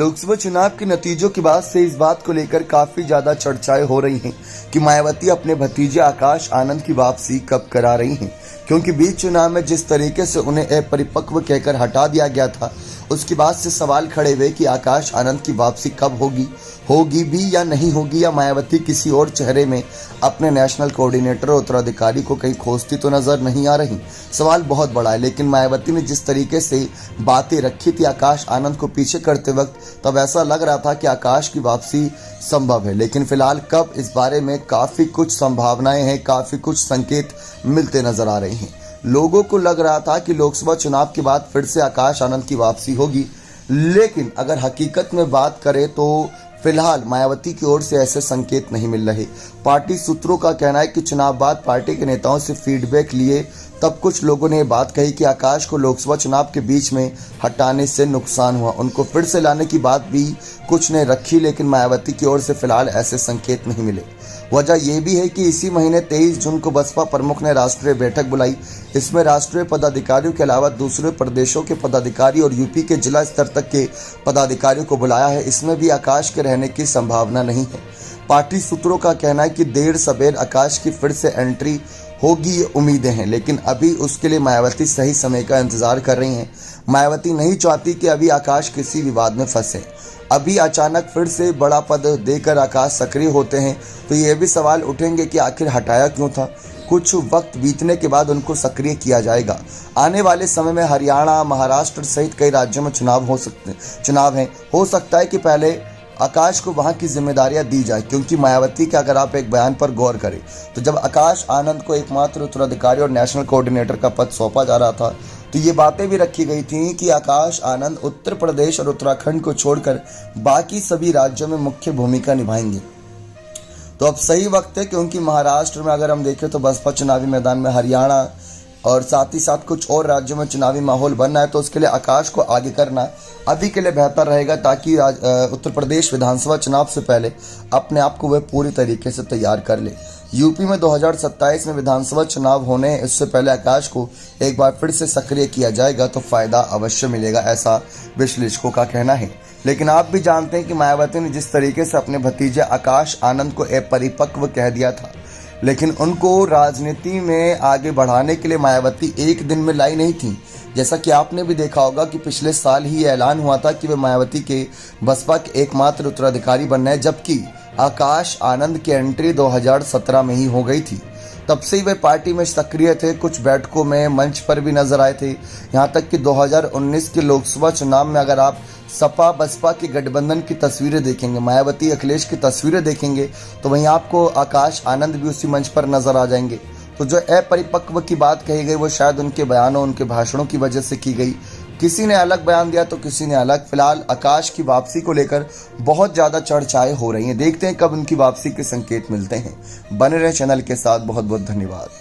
लोकसभा चुनाव के नतीजों के बाद से इस बात को लेकर काफी ज्यादा चर्चाएं हो रही हैं कि मायावती अपने भतीजे आकाश आनंद की वापसी कब करा रही हैं, क्योंकि बीच चुनाव में जिस तरीके से उन्हें अपरिपक्व कहकर हटा दिया गया था, उसके बाद से सवाल खड़े हुए कि आकाश आनंद की वापसी कब होगी भी या नहीं होगी, या मायावती किसी और चेहरे में अपने नेशनल कोऑर्डिनेटर और उत्तराधिकारी को कहीं खोजती तो नजर नहीं आ रही। सवाल बहुत बड़ा है, लेकिन मायावती ने जिस तरीके से बातें रखी थी आकाश आनंद को पीछे करते वक्त, तब ऐसा लग रहा था कि आकाश की वापसी संभव है। लेकिन फिलहाल कब, इस बारे में काफी कुछ संभावनाएं हैं, काफी कुछ संकेत मिलते नजर आ रहे हैं। लोगों को लग रहा था कि लोकसभा चुनाव के बाद फिर से आकाश आनंद की वापसी होगी, लेकिन अगर हकीकत में बात करें तो फिलहाल मायावती की ओर से ऐसे संकेत नहीं मिल रहे। पार्टी सूत्रों का कहना है कि चुनाव बाद पार्टी के नेताओं से फीडबैक लिए तब कुछ लोगों ने बात कही कि आकाश को लोकसभा चुनाव के बीच में हटाने से नुकसान हुआ, उनको फिर से लाने की बात भी कुछ ने रखी, लेकिन मायावती की ओर से फिलहाल ऐसे संकेत नहीं मिले। वजह यह भी है कि इसी महीने 23 जून को बसपा प्रमुख ने राष्ट्रीय बैठक बुलाई। इसमें राष्ट्रीय पदाधिकारियों के अलावा दूसरे प्रदेशों के पदाधिकारी और यूपी के जिला स्तर तक के पदाधिकारियों को बुलाया है। इसमें भी आकाश के रहने की संभावना नहीं है। पार्टी सूत्रों का कहना है कि देर सबेर आकाश की फिर से एंट्री होगी, ये उम्मीदें हैं, लेकिन अभी उसके लिए मायावती सही समय का इंतजार कर रही हैं। मायावती नहीं चाहती कि अभी आकाश किसी विवाद में फंसे। अभी अचानक फिर से बड़ा पद देकर आकाश सक्रिय होते हैं तो ये भी सवाल उठेंगे कि आखिर हटाया क्यों था। कुछ वक्त बीतने के बाद उनको सक्रिय किया जाएगा। आने वाले समय में हरियाणा, महाराष्ट्र सहित कई राज्यों में चुनाव हैं। हो सकता है कि पहले आकाश को वहां की जिम्मेदारियां दी जाए, क्योंकि मायावती के अगर आप एक बयान पर गौर करें तो जब आकाश आनंद को एकमात्र उत्तराधिकारी और नेशनल कोऑर्डिनेटर का पद सौंपा जा रहा था तो ये बातें भी रखी गई थी कि आकाश आनंद उत्तर प्रदेश और उत्तराखंड को छोड़कर बाकी सभी राज्यों में मुख्य भूमिका निभाएंगे। तो अब सही वक्त है, क्योंकि महाराष्ट्र में अगर हम देखें तो बसपा चुनावी मैदान में, हरियाणा और साथ ही साथ कुछ और राज्यों में चुनावी माहौल बनना है, तो उसके लिए आकाश को आगे करना अभी के लिए बेहतर रहेगा, ताकि उत्तर प्रदेश विधानसभा चुनाव से पहले अपने आप को वह पूरी तरीके से तैयार कर ले। यूपी में 2027 में विधानसभा चुनाव होने इससे पहले आकाश को एक बार फिर से सक्रिय किया जाएगा तो फायदा अवश्य मिलेगा, ऐसा विश्लेषकों का कहना है। लेकिन आप भी जानते हैं कि मायावती ने जिस तरीके से अपने भतीजे आकाश आनंद को अपरिपक्व कह दिया था, लेकिन उनको राजनीति में आगे बढ़ाने के लिए मायावती एक दिन में लाई नहीं थी। जैसा कि आपने भी देखा होगा कि पिछले साल ही ऐलान हुआ था कि वे मायावती के बसपा के एकमात्र उत्तराधिकारी बनना है, जबकि आकाश आनंद की एंट्री 2017 में ही हो गई थी। तब से ही वे पार्टी में सक्रिय थे, कुछ बैठकों में, मंच पर भी नजर आए थे। यहाँ तक कि 2019 के लोकसभा चुनाव में अगर आप सपा बसपा के गठबंधन की तस्वीरें देखेंगे, मायावती अखिलेश की तस्वीरें देखेंगे, तो वहीं आपको आकाश आनंद भी उसी मंच पर नजर आ जाएंगे। तो जो अपरिपक्व की बात कही गई वो शायद उनके बयानों, उनके भाषणों की वजह से की गई। किसी ने अलग बयान दिया तो किसी ने अलग। फिलहाल आकाश की वापसी को लेकर बहुत ज़्यादा चर्चाएं हो रही हैं। देखते हैं कब उनकी वापसी के संकेत मिलते हैं। बने रहे चैनल के साथ। बहुत बहुत धन्यवाद।